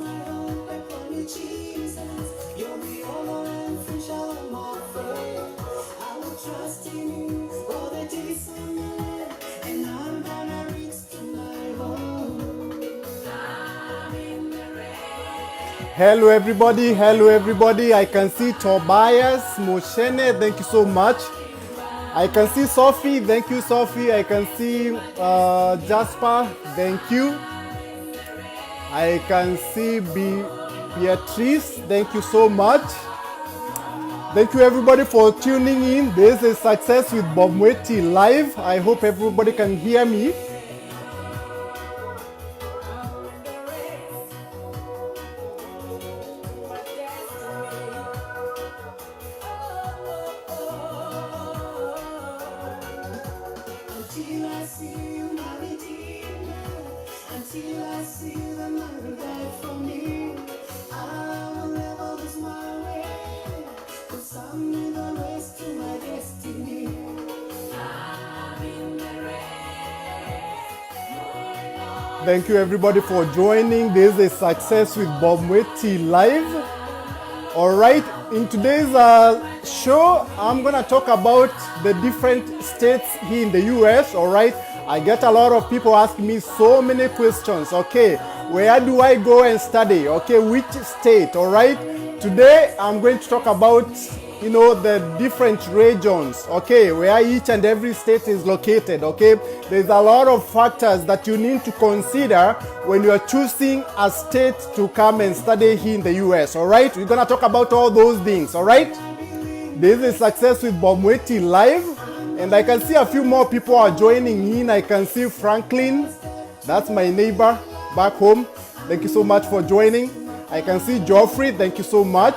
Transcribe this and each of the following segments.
my hope upon you, Jesus. You're the owner and finisher of my faith. I will trust in you all the days of my life, and I'm gonna reach to my home. I'm in the rain. Hello everybody. I can see Tobias, Moshene, thank you so much. I can see Sophie, thank you Sophie. I can see Jasper, thank you. I can see Beatrice, thank you so much. Thank you everybody for tuning in. This is Success with Bob Mweti live. I hope everybody can hear me. Until I see you, my Redeemer, until I see the man who died for me, I will never lose my way, 'cause I'm in the race to my destiny. I'm in the race. Thank you everybody for joining. This is Success with Bob Mweti live. All right, in today's show, I'm gonna talk about the different states here in the US. All right, I get a lot of people asking me so many questions. Okay, where do I go and study? Okay, which state? All right, today I'm going to talk about the different regions, okay, where each and every state is located. Okay, there's a lot of factors that you need to consider when you are choosing a state to come and study here in the US. All right, we're gonna talk about all those things. All right, this is Success with Bob Mweti live, and I can see a few more people are joining in. I can see Franklin, that's my neighbor back home. Thank you so much for joining. I can see Geoffrey, thank you so much.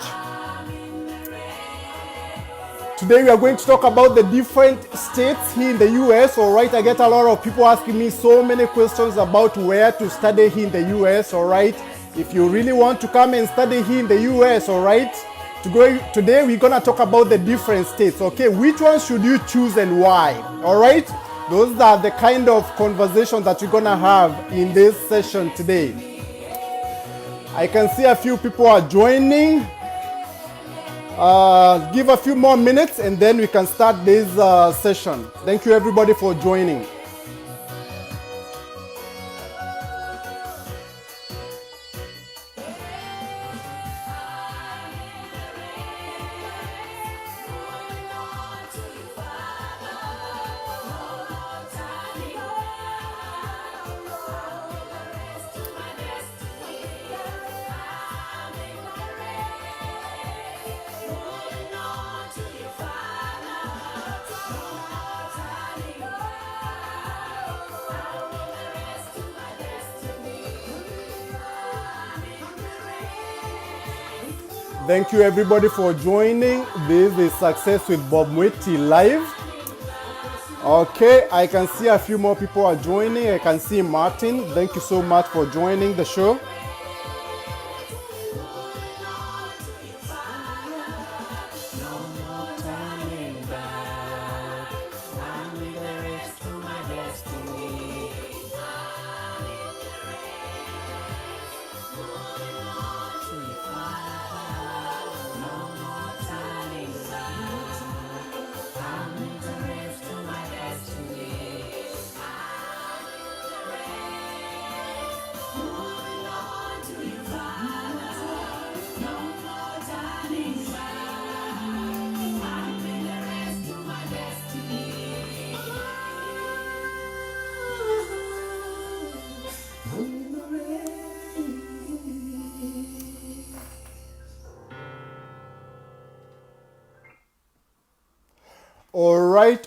Today we are going to talk about the different states here in the US. All right, I get a lot of people asking me so many questions about where to study here in the US. All right, if you really want to come and study here in the US, all right, today we're gonna talk about the different states. Okay, which one should you choose and why? All right, those are the kind of conversations that we're gonna have in this session today. I can see a few people are joining. Give a few more minutes and then we can start this session. Thank you everybody for joining. Thank you everybody for joining. This is Success with Bob Mweti live. Okay, I can see a few more people are joining. I can see Martin. Thank you so much for joining the show.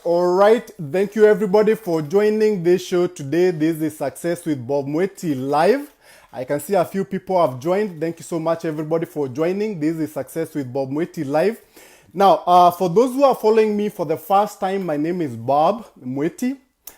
All right. Thank you everybody for joining this show today. This is Success with Bob Mweti live. I can see a few people have joined. Thank you so much everybody for joining. This is Success with Bob Mweti live. Now, for those who are following me for the first time, my name is Bob Mweti.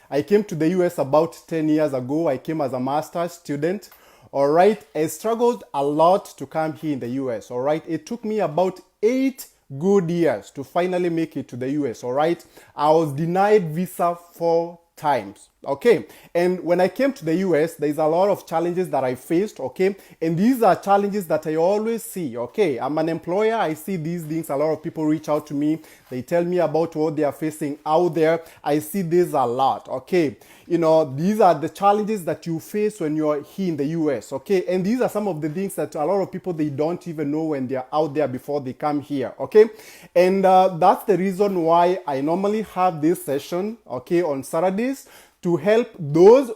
I came to the US about 10 years ago. I came as a master's student. All right. I struggled a lot to come here in the US. All right. It took me about 8 good years to finally make it to the US. All right. I was denied visa 4 times. Okay, and when I came to the US, there's a lot of challenges that I faced. Okay, and these are challenges that I always see. Okay, I'm an employer, I see these things. A lot of people reach out to me, they tell me about what they are facing out there. I see this a lot. Okay, you know, these are the challenges that you face when you're here in the US. Okay, and these are some of the things that a lot of people, they don't even know when they're out there before they come here. Okay, and that's the reason why I normally have this session, okay, on Saturdays, to help those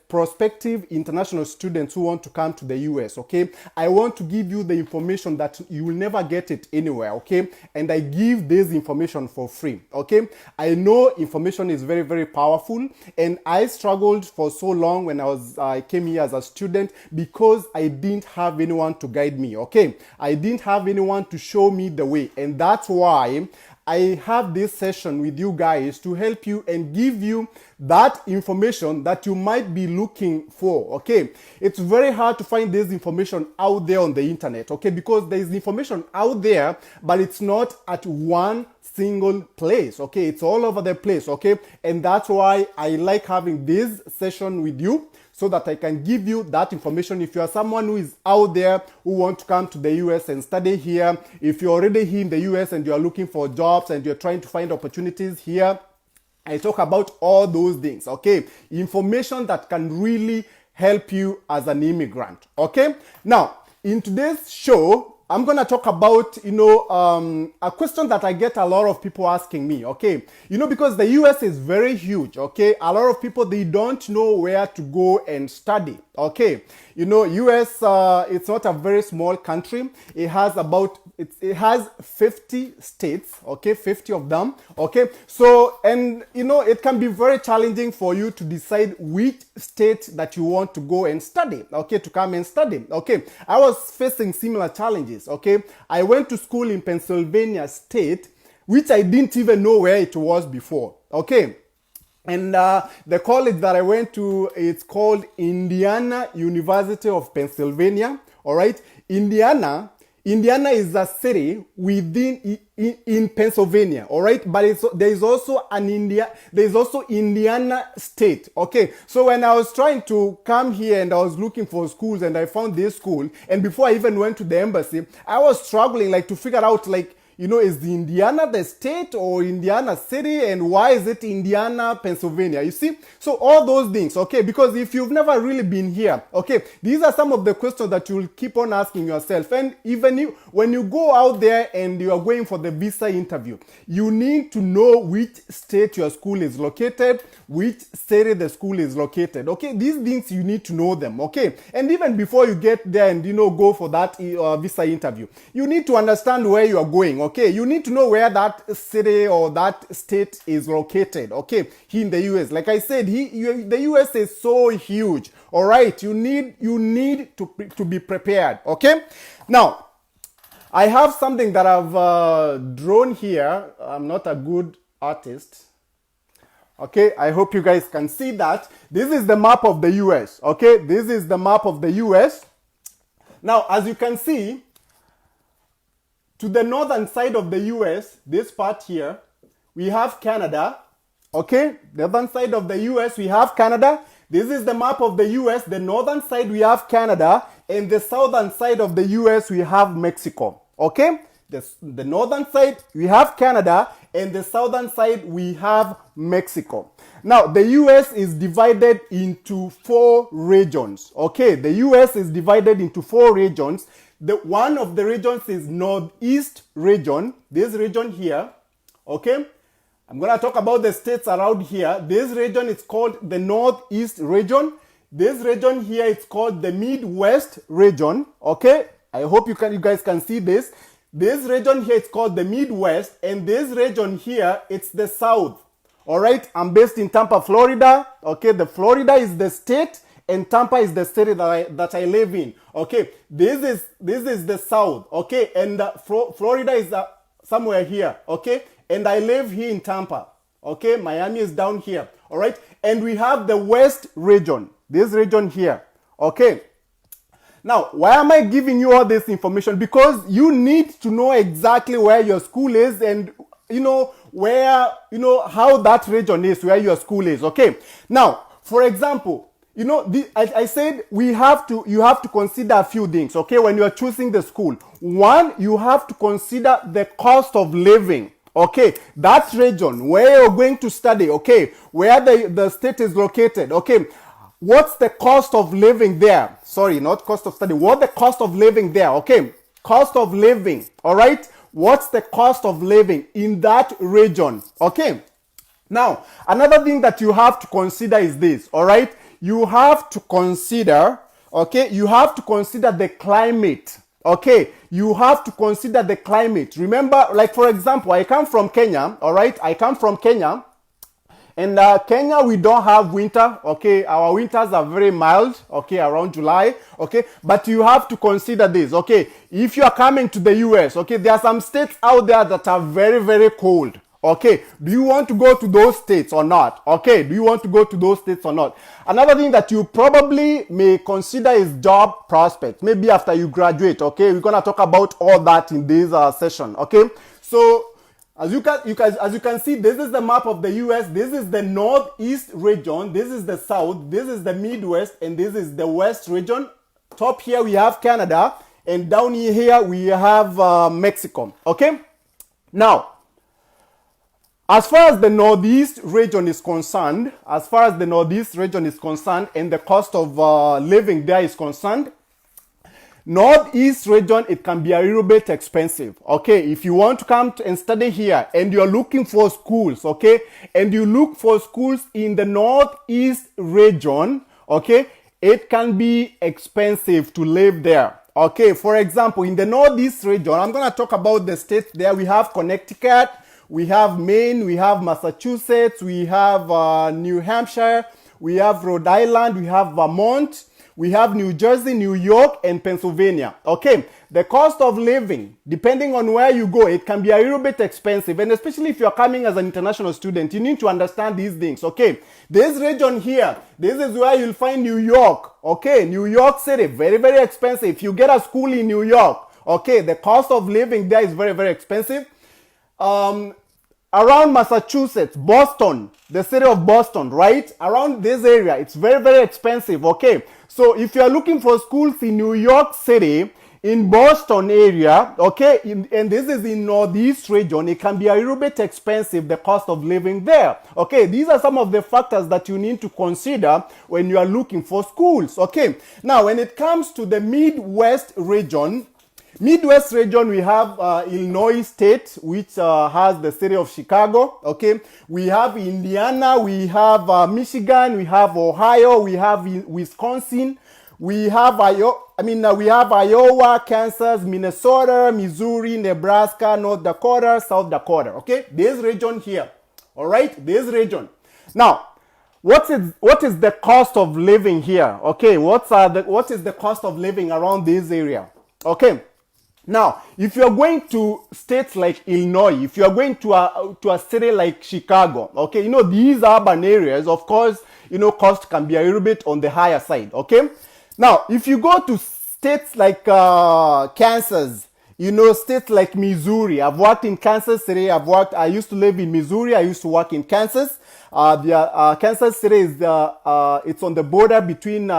prospective international students who want to come to the US. Okay, I want to give you the information that you will never get it anywhere. Okay, and I give this information for free. Okay, I know information is very, very powerful, and I struggled for so long when I came here as a student because I didn't have anyone to guide me. Okay, I didn't have anyone to show me the way, and that's why I have this session with you guys to help you and give you that information that you might be looking for. Okay, it's very hard to find this information out there on the internet. Okay, because there is information out there, but it's not at one single place. Okay, it's all over the place. Okay, and that's why I like having this session with you, so that I can give you that information. If you are someone who is out there who want to come to the US and study here, if you're already here in the US and you're looking for jobs and you're trying to find opportunities here, I talk about all those things, okay? Information that can really help you as an immigrant, okay? Now, in today's show, I'm going to talk about, a question that I get a lot of people asking me, okay? Because the US is very huge, okay? A lot of people, they don't know where to go and study, okay? US, it's not a very small country. It has 50 states, okay? 50 of them, okay? So, and, it can be very challenging for you to decide which state that you want to go and study, okay? To come and study, okay? I was facing similar challenges, okay? I went to school in Pennsylvania State, which I didn't even know where it was before, okay? And the college that I went to, it's called Indiana University of Pennsylvania, all right? Indiana is a city within in Pennsylvania, all right? But there's also Indiana State, okay? So when I was trying to come here and I was looking for schools and I found this school, and before I even went to the embassy, I was struggling to figure out is the Indiana the state or Indiana city, and why is it Indiana, Pennsylvania? You see? So all those things, okay? Because if you've never really been here, okay, these are some of the questions that you'll keep on asking yourself. And even when you go out there and you are going for the visa interview, you need to know which state your school is located, which city the school is located, okay? These things, you need to know them, okay? And even before you get there and, go for that visa interview, you need to understand where you are going, okay? You need to know where that city or that state is located, okay? Here in the US, like I said, the US is so huge, all right? You need to be prepared, okay? Now, I have something that I've drawn here. I'm not a good artist. Okay, I hope you guys can see that. This is the map of the US, okay? This is the map of the US. Now, as you can see, to the northern side of the US, this part here, we have Canada, okay? The northern side of the US, we have Canada. This is the map of the US. The northern side, we have Canada. And the southern side of the US, we have Mexico, okay? The northern side, we have Canada, and the southern side, we have Mexico. Now, the US is divided into 4 regions, okay? The US is divided into 4 regions. One of the regions is Northeast region, this region here, okay? I'm going to talk about the states around here. This region is called the Northeast region. This region here is called the Midwest region, okay? I hope you guys can see this. This region here is called the Midwest, and this region here, it's the South. All right, I'm based in Tampa, Florida. Okay, the Florida is the state, and Tampa is the city that I live in. Okay, this is the South. Okay, and Florida is somewhere here. Okay, and I live here in Tampa. Okay, Miami is down here. All right, and we have the West region. This region here. Okay. Now, why am I giving you all this information? Because you need to know exactly where your school is and, how that region is, where your school is, okay? Now, For example, I said you have to consider a few things, okay, when you are choosing the school. One, you have to consider the cost of living. Okay, that region where you're going to study, okay, where the state is located, okay, what's the cost of living there? Sorry, not cost of study. What the cost of living there? Okay, cost of living, all right? What's the cost of living in that region? Okay, now, another thing that you have to consider is this, all right? You have to consider, okay, you have to consider the climate. Okay, you have to consider the climate. Remember, like for example, I come from Kenya, all right? I come from Kenya, and Kenya, we don't have winter, okay? Our winters are very mild, okay, around July, okay? But you have to consider this, okay? If you are coming to the US, okay, there are some states out there that are very, very cold. Okay, do you want to go to those states or not? Okay, do you want to go to those states or not? Another thing that you probably may consider is job prospects. Maybe after you graduate, okay? We're going to talk about all that in this session, okay? So, as you can see, this is the map of the US. This is the northeast region. This is the south. This is the Midwest. And this is the west region. Top here, we have Canada. And down here, we have Mexico, okay? Now, as far as the northeast region is concerned, and the cost of living there is concerned, northeast region, it can be a little bit expensive. Okay, if you want to come and study here and you're looking for schools, okay, and you look for schools in the northeast region, okay, it can be expensive to live there. Okay, for example, in the northeast region, I'm going to talk about the states there. We have Connecticut, we have Maine, we have Massachusetts, we have New Hampshire, we have Rhode Island, we have Vermont, we have New Jersey, New York, and Pennsylvania. Okay, the cost of living, depending on where you go, it can be a little bit expensive. And especially if you're coming as an international student, you need to understand these things. Okay, this region here, this is where you'll find New York. Okay, New York City, very, very expensive. If you get a school in New York, okay, the cost of living there is very, very expensive. Around Massachusetts, Boston, the city of Boston, right? Around this area, it's very, very expensive, okay? So if you're looking for schools in New York City, in Boston area, okay, and this is in northeast region, it can be a little bit expensive, the cost of living there. Okay, these are some of the factors that you need to consider when you are looking for schools, okay? Now, when it comes to the Midwest region, we have Illinois State, which has the city of Chicago, okay? We have Indiana, we have Michigan, we have Ohio, we have Wisconsin, we have Iowa, Kansas, Minnesota, Missouri, Nebraska, North Dakota, South Dakota, okay? This region here, all right? This region. Now, what is the cost of living here? Okay, what is the cost of living around this area? Okay. Now, if you're going to states like Illinois, if you're going to a city like Chicago, okay, these urban areas, of course, cost can be a little bit on the higher side, okay? Now, if you go to states like Kansas, states like Missouri, I've worked in Kansas City, I used to live in Missouri, I used to work in Kansas. Kansas City is, it's on the border between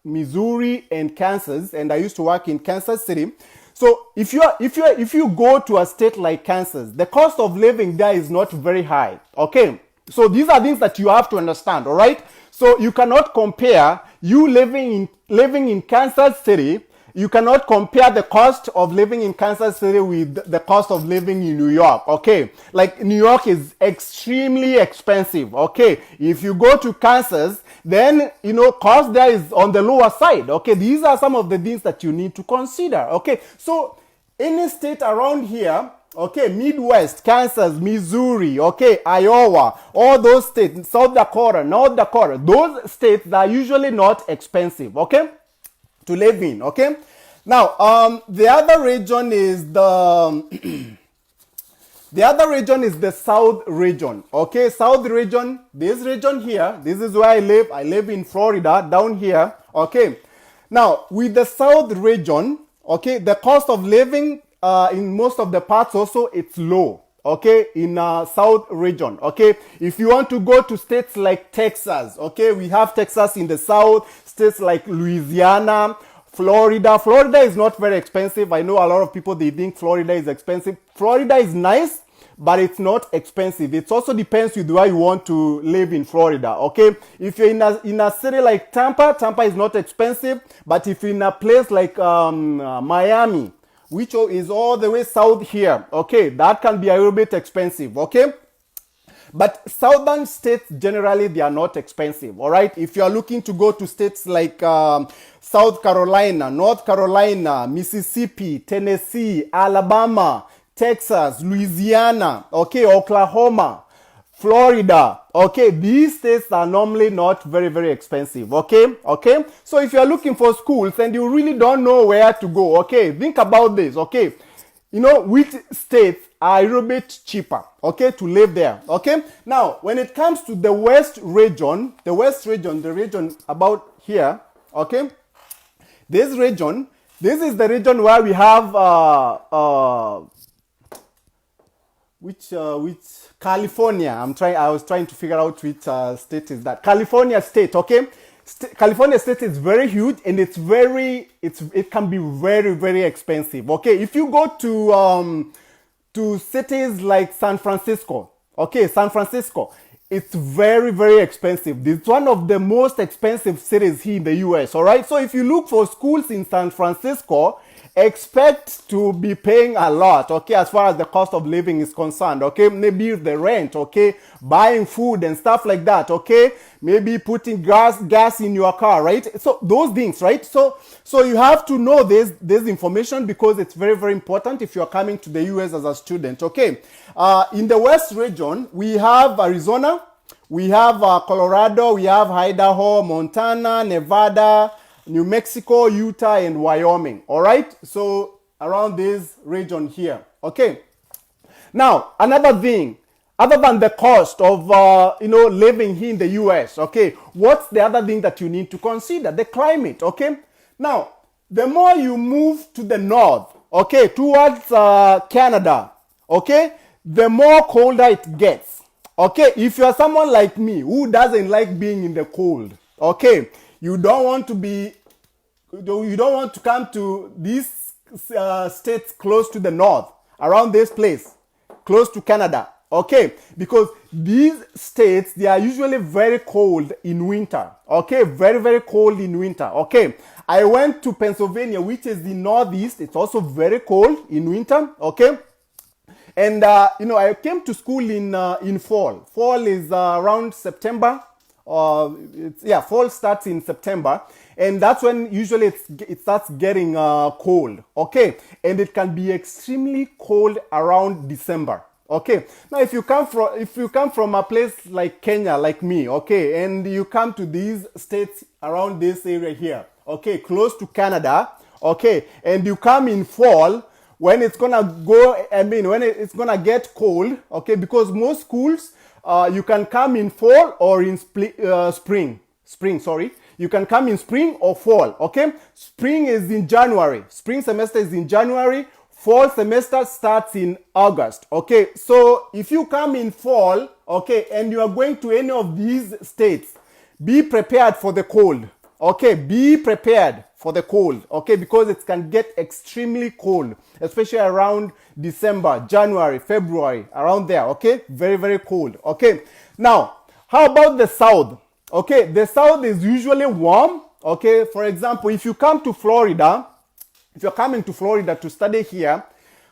Missouri and Kansas, and I used to work in Kansas City. So if you go to a state like Kansas, the cost of living there is not very high. Okay, so these are things that you have to understand. All right, so you cannot compare you living in Kansas City. You cannot compare the cost of living in Kansas City with the cost of living in New York, okay? Like New York is extremely expensive, okay? If you go to Kansas, then, cost there is on the lower side, okay? These are some of the things that you need to consider, okay? So, any state around here, okay, Midwest, Kansas, Missouri, okay, Iowa, all those states, South Dakota, North Dakota, those states that are usually not expensive, okay? To live in, okay? Now, the other region is the South region, okay? South region, this region here, this is where I live in Florida, down here, okay? Now, with the South region, okay, the cost of living in most of the parts also, it's low, okay, in South region, okay. If you want to go to states like Texas, okay, we have Texas in the South, states like Louisiana, Florida. Florida is not very expensive. I know a lot of people, they think Florida is expensive. Florida is nice, but it's not expensive. It also depends with where you want to live in Florida, okay? If you're in a city like Tampa, Tampa is not expensive, but if you're in a place like Miami, which is all the way south here, okay, that can be a little bit expensive, okay? But southern states, generally, they are not expensive, all right? If you are looking to go to states like South Carolina, North Carolina, Mississippi, Tennessee, Alabama, Texas, Louisiana, okay, Oklahoma, Florida, okay, these states are normally not very, very expensive, okay, okay? So if you are looking for schools and you really don't know where to go, okay, think about this, okay? You know, which states are a little bit cheaper, okay, to live there, okay? Now, when it comes to the West region, the region about here, okay? This region, this is the region where we have, which California, I was trying to figure out which state is that. California state, okay? California state is very huge and it can be very, very expensive, okay? If you go to cities like San Francisco, okay, San Francisco, it's very, very expensive. It's one of the most expensive cities here in the US, all right? So if you look for schools in San Francisco, expect to be paying a lot, okay, as far as the cost of living is concerned, okay? Maybe the rent, okay, buying food and stuff like that, okay? Maybe putting gas in your car, right? So those things, right? So you have to know this information because it's very, very important if you're coming to the US as a student, okay? In the West region, we have Arizona, we have Colorado, we have Idaho, Montana, Nevada, New Mexico, Utah, and Wyoming, all right? So around this region here, okay? Now, another thing, other than the cost of, living here in the US, okay, what's the other thing that you need to consider? The climate, okay? Now, the more you move to the north, okay, towards Canada, okay, the more colder it gets, okay? If you're someone like me who doesn't like being in the cold, okay, you don't want to come to these states close to the north, around this place, close to Canada, okay? Because these states, they are usually very cold in winter, okay? Very, very cold in winter, okay? I went to Pennsylvania, which is the northeast. It's also very cold in winter, okay? And, I came to school in fall. Fall is around September. Fall starts in September, and that's when usually it starts getting cold, okay? And it can be extremely cold around December, okay? Now, if you come from a place like Kenya, like me, okay, and you come to these states around this area here, okay, close to Canada, okay, and you come in fall, when it's gonna get cold, okay, because most schools, you can come in fall or in spring. You can come in spring or fall, okay? Spring is in January. Spring semester is in January. Fall semester starts in August, okay? So if you come in fall, okay, and you are going to any of these states, be prepared for the cold, okay? Be prepared for the cold, okay? Because it can get extremely cold, especially around December, January, February, around there, okay? Very, very cold, okay? Now, how about the south? Okay, the south is usually warm, okay? For example, if you come to Florida, if you're coming to Florida to study here,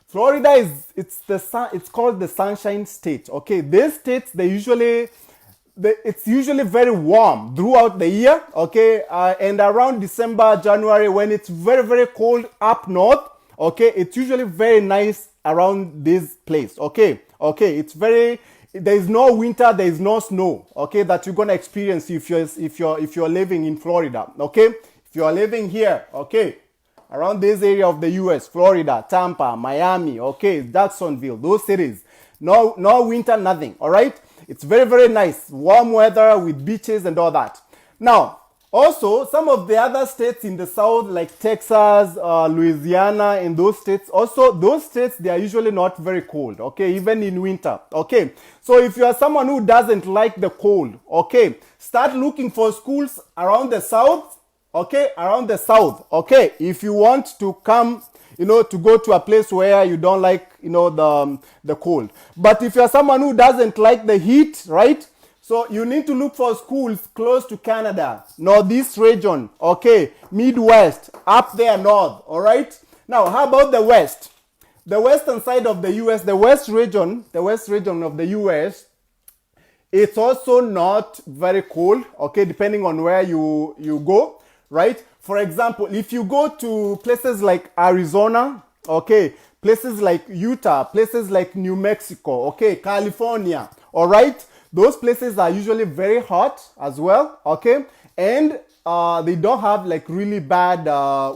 Florida it's called the Sunshine State, okay? These states, it's usually very warm throughout the year, okay? And around December, January, when it's very, very cold up north, okay, it's usually very nice around this place, okay? Okay, there is no winter, there is no snow, okay, that you're gonna experience if you're living in Florida, okay? If you are living here, okay, around this area of the US, Florida, Tampa, Miami, okay, Jacksonville, those cities, no winter, nothing, all right? It's very, very nice, warm weather with beaches and all that. Now, Also, some of the other states in the south, like Texas, Louisiana, and those states, also those states, they are usually not very cold, okay, even in winter, okay. So if you are someone who doesn't like the cold, okay, start looking for schools around the south, okay, around the south, okay, if you want to come, to go to a place where you don't like, the cold. But if you're someone who doesn't like the heat, right? So you need to look for schools close to Canada, northeast region, okay, Midwest, up there north, all right? Now, how about the west? The western side of the US, the west region of the US, it's also not very cold, okay, depending on where you go, right? For example, if you go to places like Arizona, okay, places like Utah, places like New Mexico, okay, California, all right? Those places are usually very hot as well, okay? And they don't have like really bad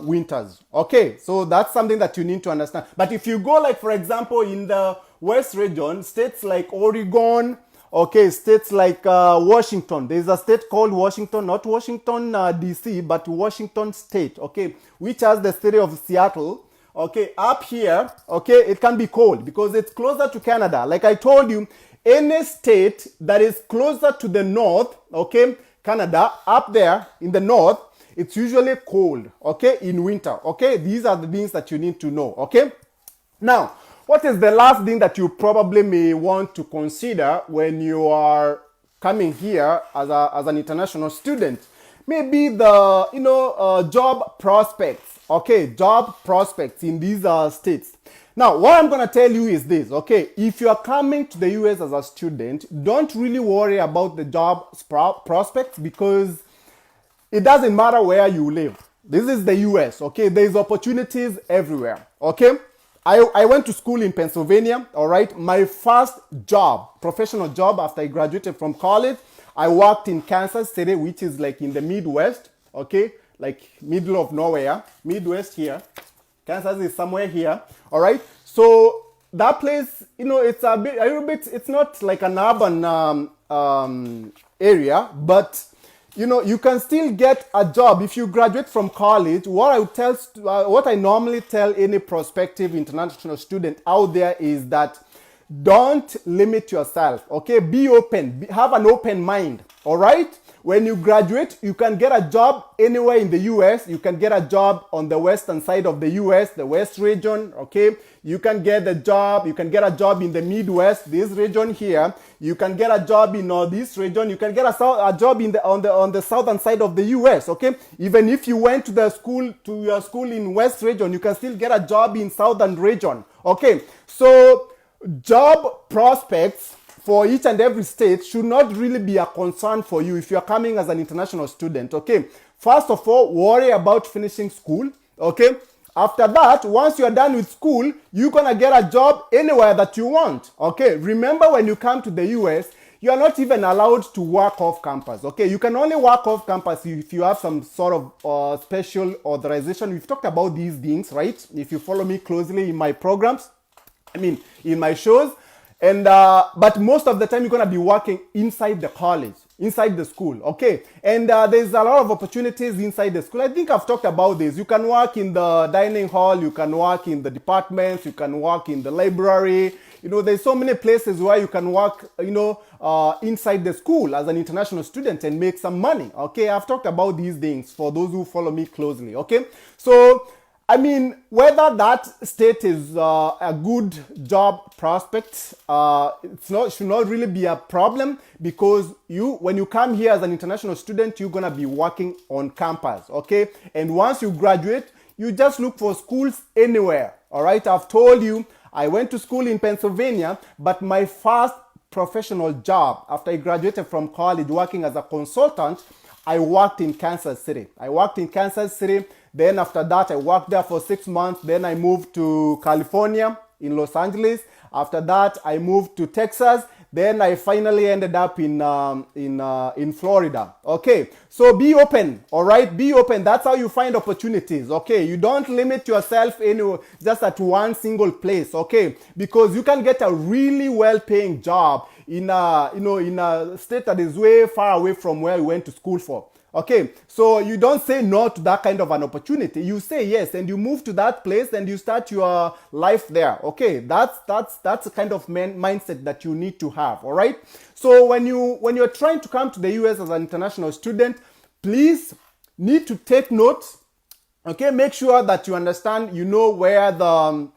winters, okay? So that's something that you need to understand. But if you go like, for example, in the West region, states like Oregon, okay, states like Washington. There's a state called Washington, not Washington, D.C., but Washington State, okay, which has the city of Seattle. Okay, up here, okay, it can be cold because it's closer to Canada. Like I told you, any state that is closer to the north, okay, Canada, up there in the north, it's usually cold, okay, in winter, okay? These are the things that you need to know, okay? Now, what is the last thing that you probably may want to consider when you are coming here as an international student? Maybe the, job prospects, okay, job prospects in these states. Now, what I'm going to tell you is this, okay? If you are coming to the US as a student, don't really worry about the job prospects because it doesn't matter where you live. This is the US, okay? There's opportunities everywhere, okay? I went to school in Pennsylvania, all right? My first job, professional job after I graduated from college, I worked in Kansas City, which is like in the Midwest, okay? Like middle of nowhere, Midwest here. Kansas is somewhere here, all right? So that place, it's a little bit, it's not like an urban area, but, you can still get a job if you graduate from college. What I normally tell any prospective international student out there is that don't limit yourself, okay? Be open, have an open mind, all right? When you graduate, you can get a job anywhere in the US. You can get a job on the western side of the US, the West region, okay? You can get a job in the Midwest, this region here. You can get a job in Northeast region. You can get a job on the southern side of the US, okay? Even if you went to your school in West region, you can still get a job in southern region, okay? So job prospects for each and every state should not really be a concern for you if you are coming as an international student, okay? First of all, worry about finishing school, okay? After that, once you are done with school, you're gonna get a job anywhere that you want, okay? Remember, when you come to the US, you are not even allowed to work off campus, okay? You can only work off campus if you have some sort of special authorization. We've talked about these things, right? If you follow me closely in my programs, in my shows. And but most of the time you're gonna be working inside the college, inside the school, okay? And there's a lot of opportunities inside the school. I think I've talked about this. You can work in the dining hall, you can work in the departments, you can work in the library. There's so many places where you can work, inside the school as an international student and make some money, okay? I've talked about these things for those who follow me closely, okay? So, whether that state is a good job prospect, should not really be a problem because when you come here as an international student, you're gonna be working on campus, okay? And once you graduate, you just look for schools anywhere, all right? I've told you, I went to school in Pennsylvania, but my first professional job after I graduated from college working as a consultant, I worked in Kansas City. Then after that, I worked there for 6 months. Then I moved to California in Los Angeles. After that, I moved to Texas. Then I finally ended up in Florida. Okay, so be open, all right? Be open. That's how you find opportunities, okay? You don't limit yourself just at one single place, okay? Because you can get a really well-paying job in a state that is way far away from where you went to school for. Okay, so you don't say no to that kind of an opportunity. You say yes, and you move to that place and you start your life there. Okay, that's the kind of mindset that you need to have. All right. So when you're trying to come to the US as an international student, please need to take notes. Okay, make sure that you understand. You know where the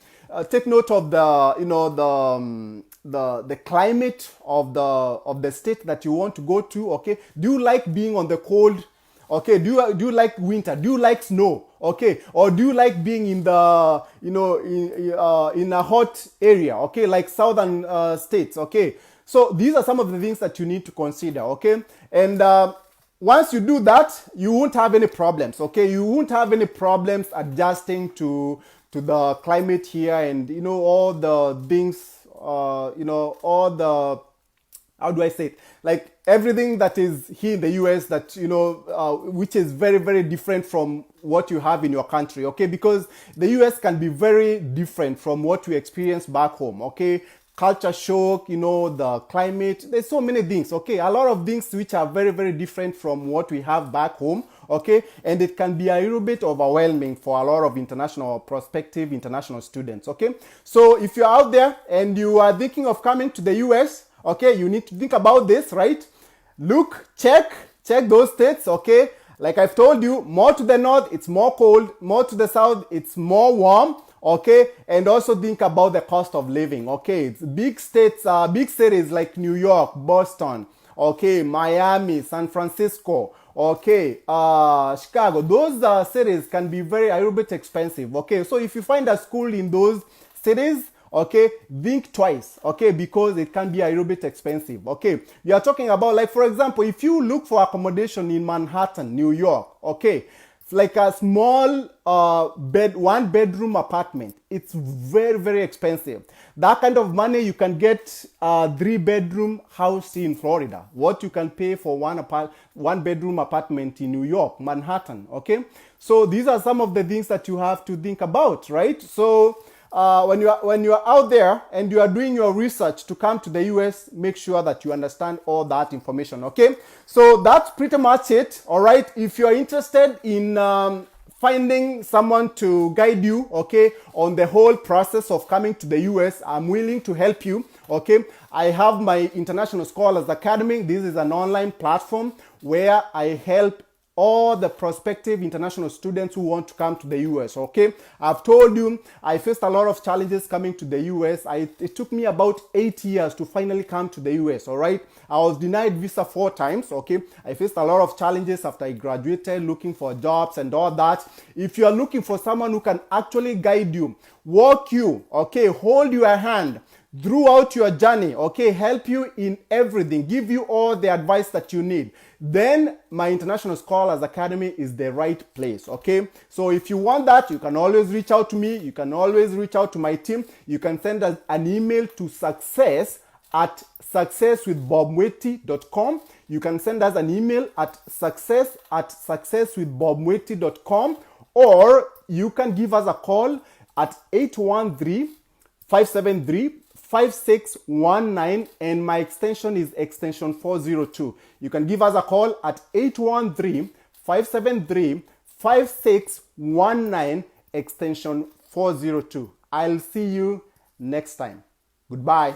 take note of the the climate of the state that you want to go to. Okay, do you like being on the cold? Okay, do you like winter? Do you like snow? Okay, or do you like being in the in a hot area? Okay, like southern states. Okay, so these are some of the things that you need to consider. Okay, and once you do that, you won't have any problems. Okay, you won't have any problems adjusting to the climate here, and all the things, all the, how do I say it, like everything that is here in the US that which is very, very different from what you have in your country. Okay, because the US can be very different from what we experience back home. Okay, culture shock, the climate, there's so many things. Okay, a lot of things which are very, very different from what we have back home. Okay, and it can be a little bit overwhelming for a lot of prospective international students. Okay, so if you're out there and you are thinking of coming to the US, okay, you need to think about this, right? Look, check those states. Okay, like I've told you, more to the north it's more cold, more to the south it's more warm. Okay, and also think about the cost of living. Okay, it's big states, big cities like New York, Boston, okay, Miami, San Francisco, okay, Chicago. Those cities can be a little bit expensive. Okay, so if you find a school in those cities, okay, think twice. Okay, because it can be a little bit expensive. Okay, we are talking about, like, for example, if you look for accommodation in Manhattan, New York, okay, like a small one bedroom apartment, it's very, very expensive. That kind of money you can get a 3-bedroom house in Florida, what you can pay for one bedroom apartment in New York, Manhattan. Okay, so these are some of the things that you have to think about, right? So when you are out there and you are doing your research to come to the US, make sure that you understand all that information. Okay, so that's pretty much it. All right, if you are interested in finding someone to guide you, okay, on the whole process of coming to the US, I'm willing to help you. Okay, I have my International Scholars Academy. This is an online platform where I help all the prospective international students who want to come to the US. Okay, I've told you I faced a lot of challenges coming to the US. It took me about 8 years to finally come to the US. All right, I was denied visa 4 times. Okay, I faced a lot of challenges after I graduated, looking for jobs and all that. If you are looking for someone who can actually guide you, walk you, okay, hold your hand throughout your journey, okay, help you in everything, give you all the advice that you need, then my International Scholars Academy is the right place. Okay, so if you want that, you can always reach out to me. You can always reach out to my team. You can send us an email to success@successwithbobmweti.com. You can send us an email at success@successwithbobmweti.com, or you can give us a call at 813-573-5619, and my extension is extension 402. You can give us a call at 813-573-5619, extension 402. I'll see you next time. Goodbye.